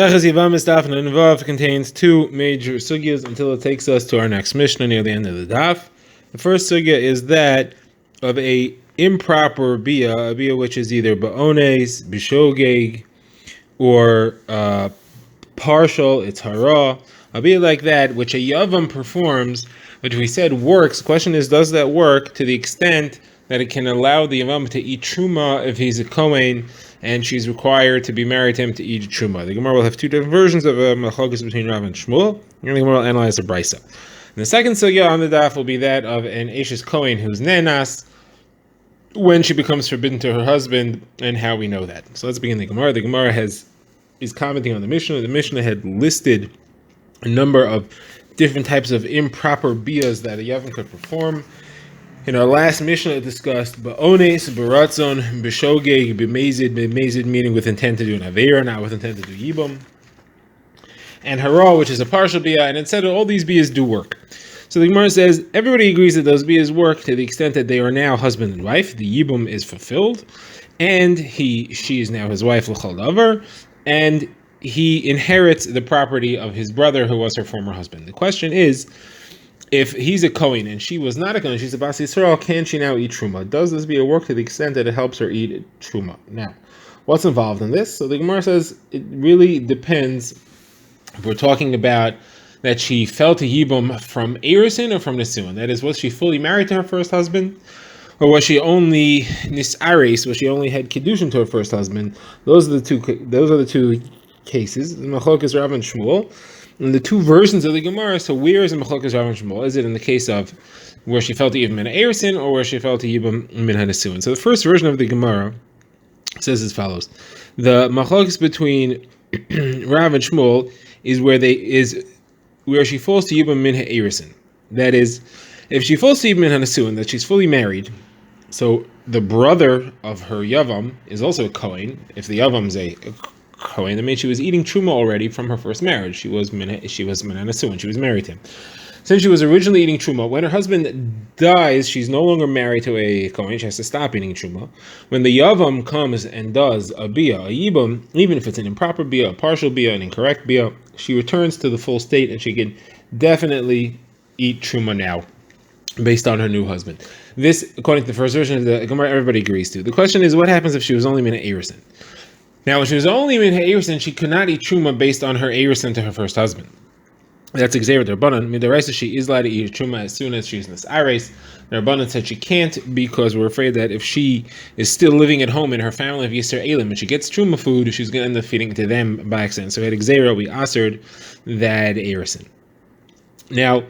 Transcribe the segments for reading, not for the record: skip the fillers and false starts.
Yevamos Daf contains two major sugyas until it takes us to our next Mishnah near the end of the daf. The first sugya is that of a improper bia, a bia which is either ba'ones, bishogeg, or partial, it's hara, a bia like that, which a yavam performs, which we said works. The question is, does that work to the extent that it can allow the yavam to eat truma if he's a kohen, and she's required to be married to him to eat truma? The Gemara will have two different versions of a machlokes between Rav and Shmuel, and the Gemara will analyze the brisa. And the second sugya on the daf will be that of an Eshes Kohen who's nenas, when she becomes forbidden to her husband, and how we know that. So let's begin the Gemara. The Gemara is commenting on the Mishnah. The Mishnah had listed a number of different types of improper bias that a yavam could perform. In our last Mishnah, it discussed ba'ones, baratzon, b'shogeg, b'mezid, meaning with intent to do an aveira, not with intent to do yibum, and hara, which is a partial bia, and it said that all these bias do work. So the Gemara says everybody agrees that those bias work to the extent that they are now husband and wife. The yibum is fulfilled, and she is now his wife l'chol davar, and he inherits the property of his brother who was her former husband. The question is, if he's a Kohen and she was not a Kohen, she's a Bas Yisrael, can she now eat Truma? Does this be a work to the extent that it helps her eat Truma? Now, what's involved in this? So the Gemara says it really depends if we're talking about that she fell to Yibum from Erison or from Nesuin. That is, was she fully married to her first husband? Or was she only Nisares, was she only had Kiddushin to her first husband? Those are the two cases. The Machlokes Rav and Shmuel. And the two versions of the Gemara, so where is the Machlokes Rav and Shmuel? Is it in the case of where she fell to Yibum min Erison or where she fell to Yibum min Nesuin? So the first version of the Gemara says as follows: the Machlokes between Rav and Shmuel is where she falls to Yibum min Erison. That is, if she falls to Yibum min Nesuin, that she's fully married. So the brother of her yavam is also a Kohen. If the yavam's a Kohen, that means she was eating truma already from her first marriage. She was Nesuin. She was married to him. Since she was originally eating truma, when her husband dies, she's no longer married to a Kohen. She has to stop eating truma. When the yavam comes and does a bia, a yibum, even if it's an improper bia, a partial bia, an incorrect bia, she returns to the full state, and she can definitely eat truma now, based on her new husband. This, according to the first version of the Gemara, everybody agrees to. The question is, what happens if she was only mina Erison? Now, when she was only mina Erison, she could not eat truma based on her Erison to her first husband. That's Xavier Derbanan. Midaraisa, she is allowed to eat truma as soon as she's Nisares. Derbanan said she can't because we're afraid that if she is still living at home in her family of Yisrael Elim and she gets truma food, she's going to end up feeding it to them by accident. So at Xavier, we assered that Erison. Now,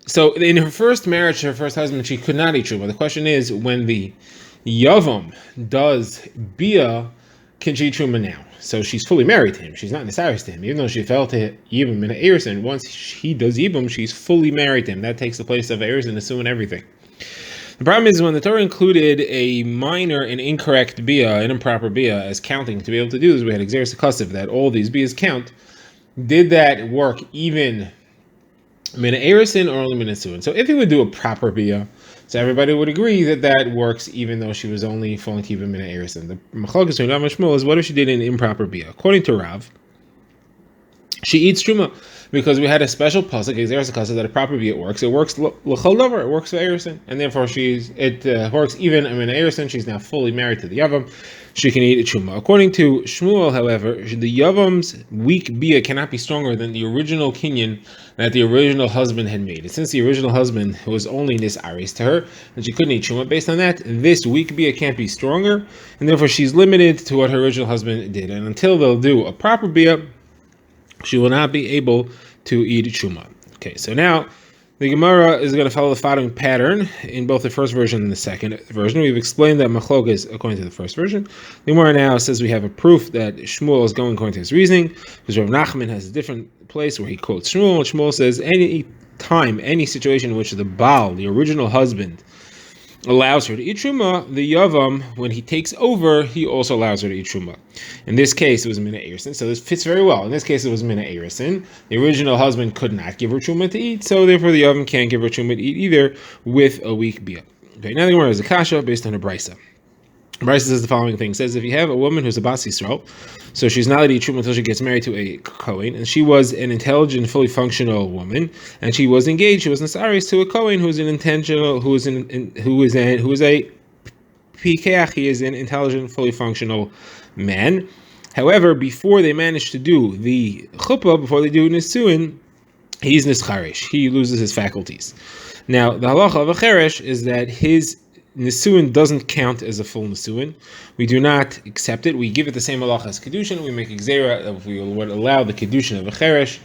so in her first marriage to her first husband, she could not eat truma. The question is, when the yavam does bia, can she eat truma now? So she's fully married to him. She's not Nisaris to him, even though she fell to Yibum in Erison. Once he does Yibum, she's fully married to him. That takes the place of Erison, assuming everything. The problem is when the Torah included a minor and incorrect bia, an improper bia, as counting to be able to do this, we had Xeris Akasiv, that all these bias count. Did that work even Mina Erison or only Mina Nesuin? So if he would do a proper bia, so everybody would agree that that works even though she was only falling to Mina Erison. The Machlokes between Rav and Shmuel is what if she did an improper bia? According to Rav, she eats truma because we had a special pasuk that a proper bia works. It works l'chol davar. It works for Erison, and therefore it works even in Mina Erison. She's now fully married to the yavam. She can eat a truma. According to Shmuel, however, the yavam's weak bia cannot be stronger than the original kinyan that the original husband had made. And since the original husband was only nisaris to her, and she couldn't eat truma based on that, this weak bia can't be stronger, and therefore she's limited to what her original husband did. And until they'll do a proper bia, she will not be able to eat truma. Okay, so now the Gemara is going to follow the following pattern in both the first version and the second version. We've explained that Machlokes according to the first version. The Gemara now says we have a proof that Shmuel is going according to his reasoning, because Rav Nachman has a different place where he quotes Shmuel. And Shmuel says any time, any situation in which the Baal, the original husband, allows her to eat truma, the yavam, when he takes over, he also allows her to eat truma. In this case, it was mina Erison, so this fits very well. In this case, it was mina Erison. The original husband could not give her truma to eat, so therefore the yavam can't give her truma to eat either with a weak bia. Okay, now the Gemara is a kasha based on a brisa. Bryce says the following thing. It says, if you have a woman who's a Bas Yisrael, so she's not allowed to eat truma until she gets married to a Kohen, and she was an intelligent, fully functional woman, and she was engaged, she was Nasaris to a Kohen who is an intentional, who is a Pikeach, he is an intelligent, fully functional man. However, before they manage to do the chuppah, before they do nisuin, he's nischarish. He loses his faculties. Now, the halacha of a cheresh is that his nisuin doesn't count as a full nisuin. We do not accept it. We give it the same halacha as kedushin. We make gzeira if we would allow the kedushin of a cheresh.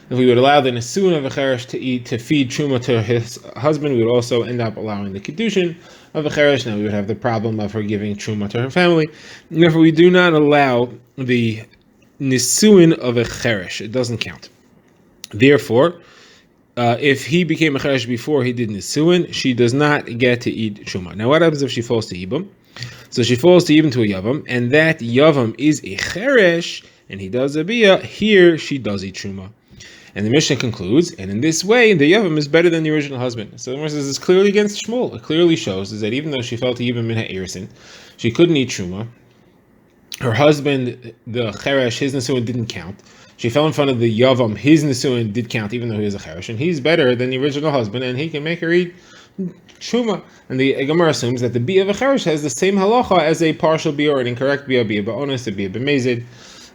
If we would allow the nisuin of a cheresh to feed truma to his husband, we would also end up allowing the kedushin of a cheresh. Now we would have the problem of her giving truma to her family. And therefore, we do not allow the nisuin of a cheresh. It doesn't count. Therefore, if he became a cheresh before he did nisuin, she does not get to eat truma. Now, what happens if she falls to ibum? So she falls to ibum to a yavam, and that yavam is a cheresh, and he does a bia. Here she does eat truma. And the Mishnah concludes, and in this way, the yavam is better than the original husband. So the Mishnah says it's clearly against Shmuel. It clearly shows is that even though she fell to ibum min ha'erisin, she couldn't eat truma. Her husband, the cheresh, his nisuin didn't count. She fell in front of the yavam. His nisuin did count, even though he was a cheresh, and he's better than the original husband, and he can make her eat truma. And the Gemara assumes that the bia of a cheresh has the same halacha as a partial bia or an incorrect bia ba'onis, a bia b'mezid,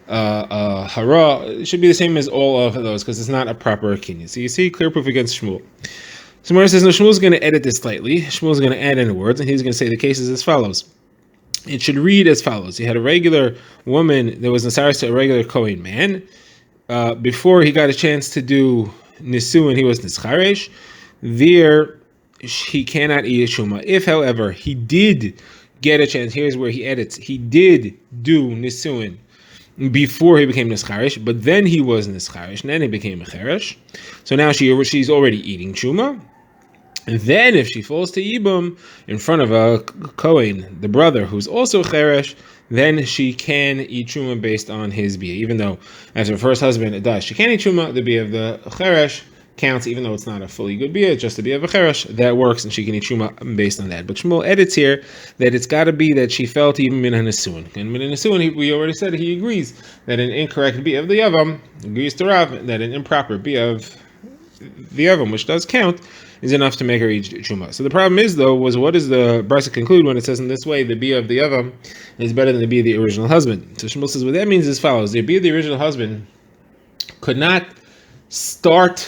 hara. It should be the same as all of those because it's not a proper kinyan. So you see, clear proof against Shmuel. So Gemara says, no, Shmuel's going to edit this slightly. Shmuel's going to add in words, and he's going to say the case is as follows. It should read as follows. You had a regular woman that was nasaris to a regular Kohen man. Before he got a chance to do nisuin, he was nischaresh. There, he cannot eat a truma. If, however, he did get a chance, here's where he edits. He did do nisuin before he became nischaresh, but then he was nischaresh, and then he became a cheresh. So now she's already eating truma. And then if she falls to ibum in front of a Kohen, the brother, who's also cheresh, then she can eat truma based on his bia. Even though as her first husband it does, she can't eat truma. The bia of the cheresh counts, even though it's not a fully good bia, it's just a bia of a cheresh. That works, and she can eat truma based on that. But Shmuel edits here that it's got to be that she fell to even min hanisuin. And min hanisuin, we already said he agrees that an incorrect bia of the yavam agrees to Rav that an improper bia of the yavam, which does count, is enough to make her eat truma. So the problem is, though, was what does the brisa conclude when it says in this way the bia of the yavam is better than the bia of the original husband? So Shmuel says what that means is as follows: the bia of the original husband could not start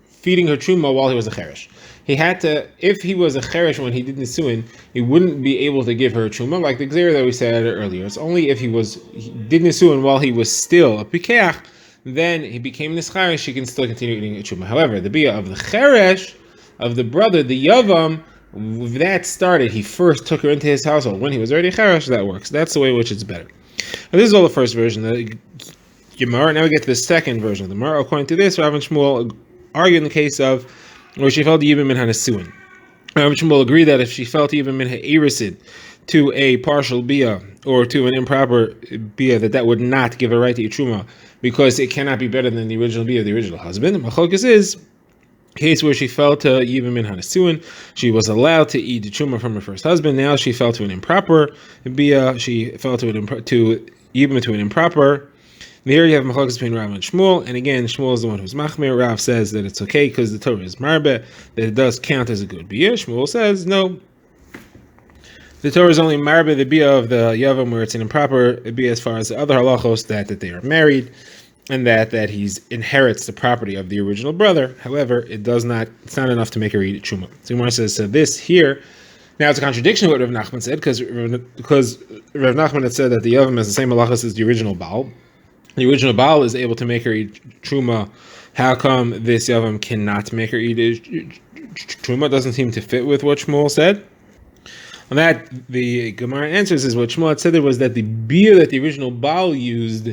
feeding her truma while he was a cheresh. He had to, if he was a cheresh when he did nisuin, he wouldn't be able to give her truma, like the gzeira that we said earlier. It's only if he did nisuin while he was still a pikeach, then he became nischaresh, she can still continue eating truma. However, the bia of the cheresh, of the brother, the yavam, that started, he first took her into his household when he was already cheresh. That works. That's the way in which it's better. Now, this is all the first version of the Gemara. Now we get to the second version of the Gemara. According to this, Rav and Shmuel argue in the case of where she fell to ibum min hanisuin. Rav and Shmuel agree that if she fell to ibum min ha'erisin, to a partial bia or to an improper bia, that would not give a right to eat truma because it cannot be better than the original bia of the original husband. Machlokes is case where she fell to ibum min hanisuin, she was allowed to eat the truma from her first husband. Now she fell to an improper bia. She fell to ibum to an improper. Here you have machlokes between Rav and Shmuel, and again, Shmuel is the one who's machmir. Rav says that it's okay because the Torah is marbe, that it does count as a good bia. Shmuel says no. The Torah is only marbe the bia of the yavam where it's an improper bia as far as the other halachos that they are married, and that he inherits the property of the original brother. However, it's not enough to make her eat truma. So Gemara says, so this here, now it's a contradiction to what Rav Nachman said, because Rav Nachman had said that the yavam has the same halachas as the original Baal. The original Baal is able to make her eat truma. How come this yavam cannot make her eat truma? Doesn't seem to fit with what Shmuel said. On that, the Gemara answers is what Shmuel had said there was that the bia that the original Baal used,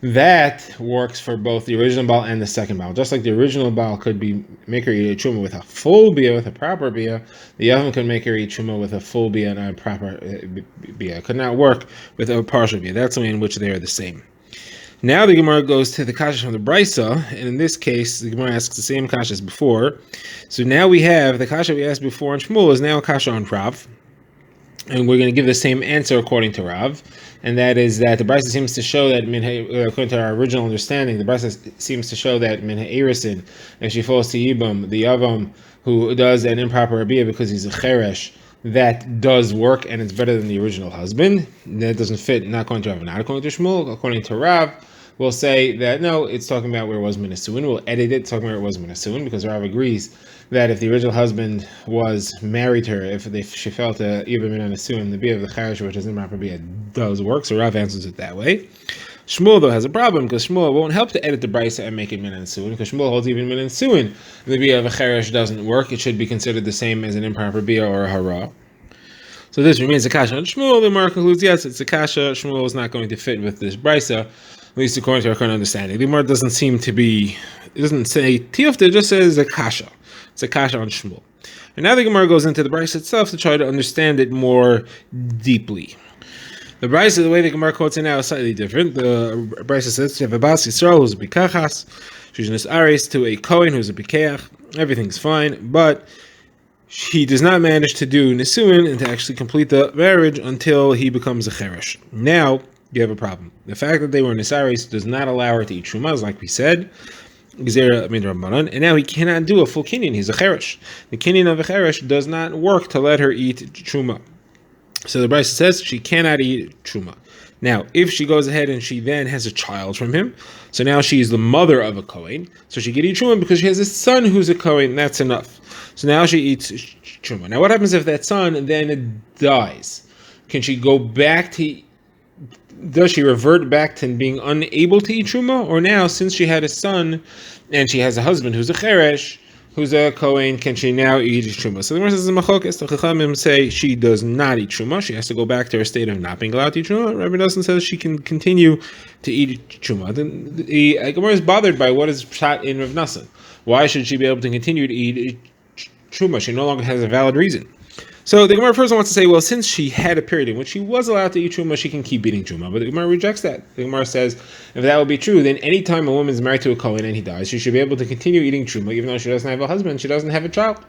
that works for both the original Baal and the second Baal. Just like the original Baal could make her eat a truma with a full bia, with a proper bia, the yavam could make her eat truma with a full bia and a proper bia. It could not work with a partial bia. That's the way in which they are the same. Now the Gemara goes to the kasha from the Brisa, and in this case, the Gemara asks the same kasha as before. So now we have the kasha we asked before on Shmuel is now a kasha on Rav. And we're going to give the same answer according to Rav, and that is that the Brisa seems to show that according to our original understanding, the Brisa seems to show that min ha'erisin, if she falls to Yibam, the Yavam who does an improper rabia because he's a cheresh, that does work and it's better than the original husband. That doesn't fit, not according to Rav, not according to Shmuel. According to Rav, we'll say that no, it's talking about where it was minasuin. We'll edit it talking about where it was minasuin because Rav agrees that if the original husband was married to her, if she fell to even minasuin, the bia of the charish, which is improper bia, does work. So Rav answers it that way. Shmuel though has a problem because Shmuel won't help to edit the brisa and make it min and suin because Shmuel holds even min and suin. The bia of a cherish doesn't work. It should be considered the same as an improper bia or a hara. So this remains a kasha on Shmuel. The Gemara concludes, yes, it's a kasha. Shmuel is not going to fit with this brisa, at least according to our current understanding. The Gemara doesn't seem to be, it doesn't say tiyufta, it just says a kasha. It's a kasha on Shmuel. And now the Gemara goes into the brisa itself to try to understand it more deeply. The Brisa, the way the Gemara quotes it now, is slightly different. The Brisa says, Yevamos Yisrael who's a bikachas, she's an aris to a Kohen who's a bikeach. Everything's fine, but he does not manage to do nisuin and to actually complete the marriage until he becomes a cheresh. Now, you have a problem. The fact that they were nisaris does not allow her to eat shumas, like we said, and now he cannot do a full kinyan. He's a cheresh. The kinyan of a cheresh does not work to let her eat truma. So the Brisa says she cannot eat truma. Now, if she goes ahead and she then has a child from him, so now she is the mother of a Kohen, so she can eat truma because she has a son who's a Kohen, that's enough. So now she eats truma. Now what happens if that son then dies? Can she go back to, does she revert back to being unable to eat truma? Or now, since she had a son and she has a husband who's a cheresh, who's a Kohen, can she now eat truma? So the Gemara says, the Chachamim say she does not eat truma. She has to go back to her state of not being allowed to eat truma. Rabbi Nosson says she can continue to eat truma. The Gemara is bothered by what is pshat in Rav Nosson. Why should she be able to continue to eat truma? She no longer has a valid reason. So the Gemara first wants to say, well, since she had a period in which she was allowed to eat truma, she can keep eating truma. But the Gemara rejects that. The Gemara says, if that would be true, then any time a woman is married to a Kohen and he dies, she should be able to continue eating truma, even though she doesn't have a husband, she doesn't have a child,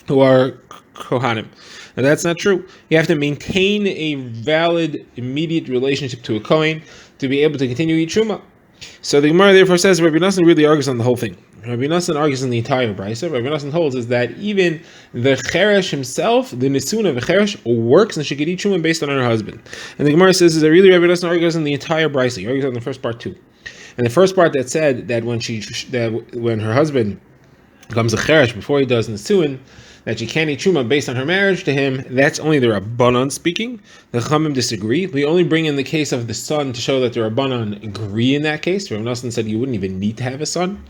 who are Kohanim. Now that's not true. You have to maintain a valid, immediate relationship to a Kohen to be able to continue to eat truma. So the Gemara therefore says, Rabbi Nosson really argues on the whole thing. Rabbi Nosson argues in the entire brisa. Rabbi Nosson holds is that even the cheresh himself, the nisun of a cheresh, works and she could eat truma based on her husband. And the Gemara says is that really Rabbi Nosson argues in the entire brisa. He argues on the first part too. And the first part that said that when her husband becomes a cheresh before he does nisun, that she can't eat truma based on her marriage to him, that's only the Rabbanan speaking. The Chachamim disagree. We only bring in the case of the son to show that the Rabbanan agree in that case. Rabbi Nosson said you wouldn't even need to have a son.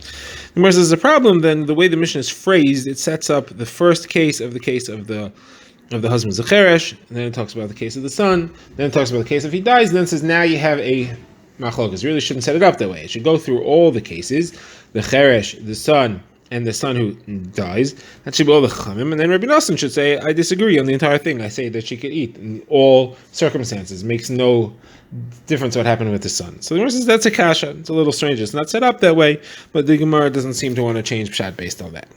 The Gemara says the problem, then the way the mission is phrased, it sets up the first case of the husband's a cheresh, and then it talks about the case of the son, then it talks about the case if he dies, and then it says now you have a machlokas. Really shouldn't set it up that way. It should go through all the cases, the cheresh, the son, and the son who dies. That should be all the Chachamim. And then Rabbi Nosson should say, I disagree on the entire thing. I say that she could eat in all circumstances. Makes no difference what happened with the son. So the Gemara says that's a kasha. It's a little strange. It's not set up that way, but the Gemara doesn't seem to want to change pshat based on that.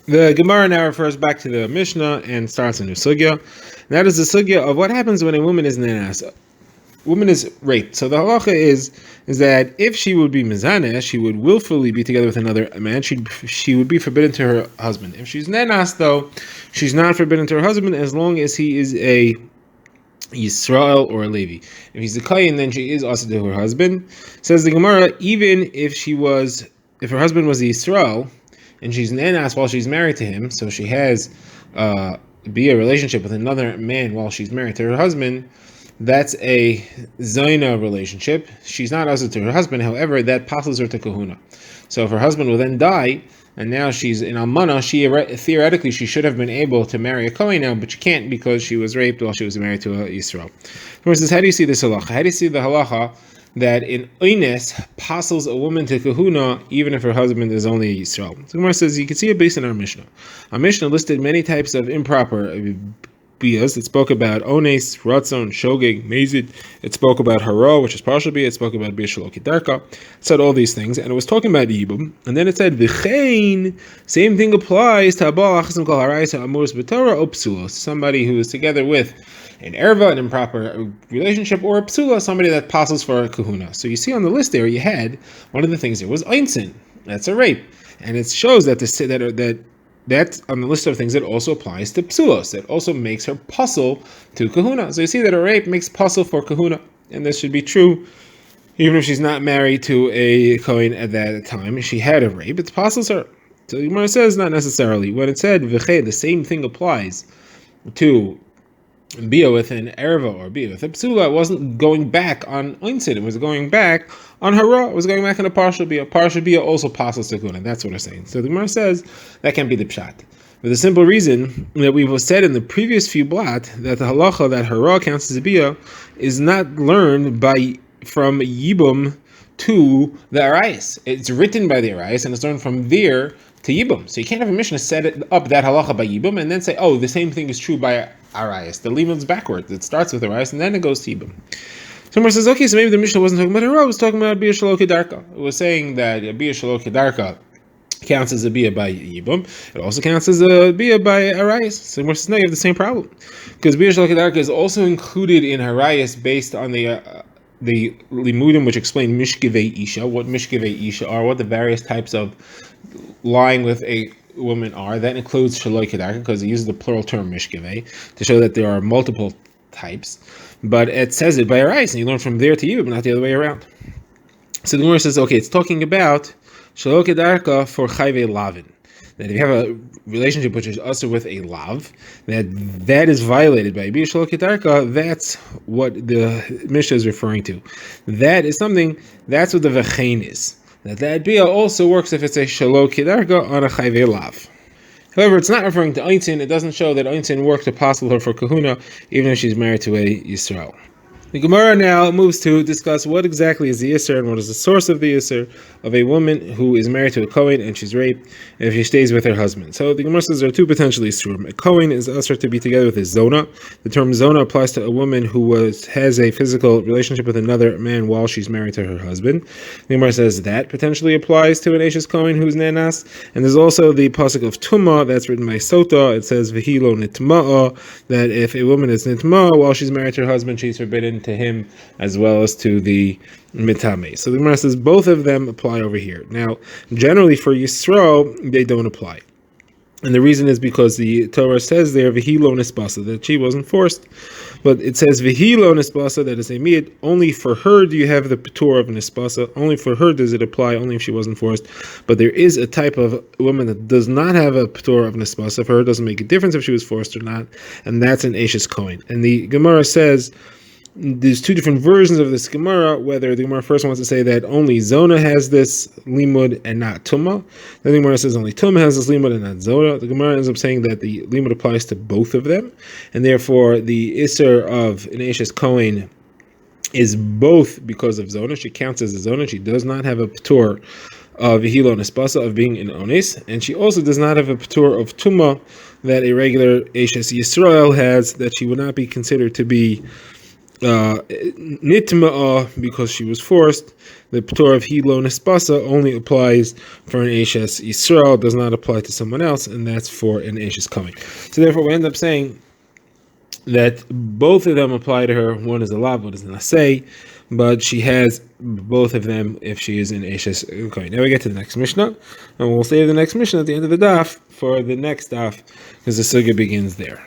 The Gemara now refers back to the Mishnah and starts a new sugya. And that is the sugya of what happens when a woman is nenasa. Woman is raped. So the halacha is that if she would be mizaneh, she would willfully be together with another man. She would be forbidden to her husband. If she's nenas, though, she's not forbidden to her husband as long as he is a Yisrael or a Levi. If he's a Kayin, then she is also to her husband. Says the Gemara, even if her husband was a Yisrael and she's nenas while she's married to him, so she has be a relationship with another man while she's married to her husband, that's a Zaina relationship. She's not also to her husband, however, that passes her to kahuna. So if her husband will then die, and now she's in Almana, theoretically she should have been able to marry a Kohen now, but she can't because she was raped while she was married to a Yisrael. For instance, how do you see this halacha? How do you see the halacha that in Oines passes a woman to kahuna even if her husband is only a Yisrael? So Gemara says you can see it based on our Mishnah. Our Mishnah listed many types of improper biyas. It spoke about ones, ratzon, shogeg, mezid. It spoke about hara, which is partial biyah. It spoke about biyah shelo kidarka. It said all these things, and it was talking about yibum. And then it said v'chein. Same thing applies to abal achazim kol harayis ha'amuros b'torah or psulos. Somebody who is together with an erva, an improper relationship, or a psula, somebody that passes for a kahuna. So you see on the list there, you had one of the things there was einsin. That's a rape, and it shows that that on the list of things, it also applies to psulos. It also makes her puzzle to kahuna. So you see that a rape makes puzzle for kahuna, and this should be true even if she's not married to a Kohen at that time. She had a rape, it's puzzles her. So the Gemara says not necessarily. When it said v'chei, the same thing applies to bia with an erva or bia with a psula. It wasn't going back on einsid. It was going back on hara. It was going back on a partial bia. Partial bia also passes to kahuna. That's what I'm saying. So the Gemara says that can be the pshat. For the simple reason that we've said in the previous few blot that the halacha that hara counts as a bia is not learned from yibum to the arayis. It's written by the arayis and it's learned from there to yibum. So you can't have a mishnah set it up that halacha by yibum and then say, oh, the same thing is true by arayis. The limud's backwards. It starts with arayis and then it goes to yibum. Someone says, okay, so maybe the mishnah wasn't talking about hara, it was talking about bia shelo kedarka. It was saying that bia shelo kedarka counts as a bia by yibum. It also counts as a bia by arayis. So we're saying, no, you have the same problem because bia shelo kedarka is also included in arayis based on the limudim which explain mishkevei isha, what mishkevei isha are, what the various types of lying with a woman are. That includes shaloi kedarka because it uses the plural term mishkevei to show that there are multiple types. But it says it by arayis, and you learn from there to you, but not the other way around. So the Gemara says, okay, it's talking about shaloi kedarka for chayvei lavin. That if you have a relationship which is also with a lav, that is violated by bia shelo kedarka, that's what the Mishnah is referring to. That is something, that's what the v'chein is. That bia also works if it's a shelo kedarka on a chayvei lav. However, it's not referring to einsin. It doesn't show that einsin works to possible her for kahuna, even if she's married to a Yisrael. The Gemara now moves to discuss what exactly is the Yisr and what is the source of the Yisr of a woman who is married to a Kohen and she's raped if she stays with her husband. So the Gemara says there are two potential Yisrum. A Kohen is usher to be together with his Zona. The term Zona applies to a woman who has a physical relationship with another man while she's married to her husband. The Gemara says that potentially applies to an Ashes Kohen who's Nanas. And there's also the pasuk of Tumah that's written by Sota. It says V'hilo Nitma'a, that if a woman is Nitma'a while she's married to her husband, she's forbidden to him as well as to the mitame. So the Gemara says both of them apply over here. Now, generally for Yisro, they don't apply. And the reason is because the Torah says there, V'hilo nisbasa, that she wasn't forced. But it says, V'hilo nisbasa, that is a miyad, only for her do you have the patur of nisbasa, only for her does it apply, only if she wasn't forced. But there is a type of woman that does not have a patur of nisbasa. For her, it doesn't make a difference if she was forced or not. And that's an Ashes Kohen. And the Gemara says, there's two different versions of this Gemara, whether the Gemara first wants to say that only Zona has this limud and not Tumah. Then the Gemara says only Tumah has this limud and not Zona. The Gemara ends up saying that the limud applies to both of them, and therefore the Isser of an Ashes Kohen is both because of Zona. She counts as a Zona. She does not have a P'tur of V'hilo Nespasa, of being an Ones, and she also does not have a P'tur of Tumah that a regular Ashes Yisrael has, that she would not be considered to be nitma'a because she was forced. The p'tor of hilo nespasa only applies for an Ashes Yisrael, does not apply to someone else, and that's for an Ashes Kohen. So therefore we end up saying that both of them apply to her. One is a lav, one is an asay, but she has both of them if she is an Ashes Kohen. Now we get to the next Mishnah, and we'll save the next Mishnah at the end of the daf for the next daf, because the sugya begins there.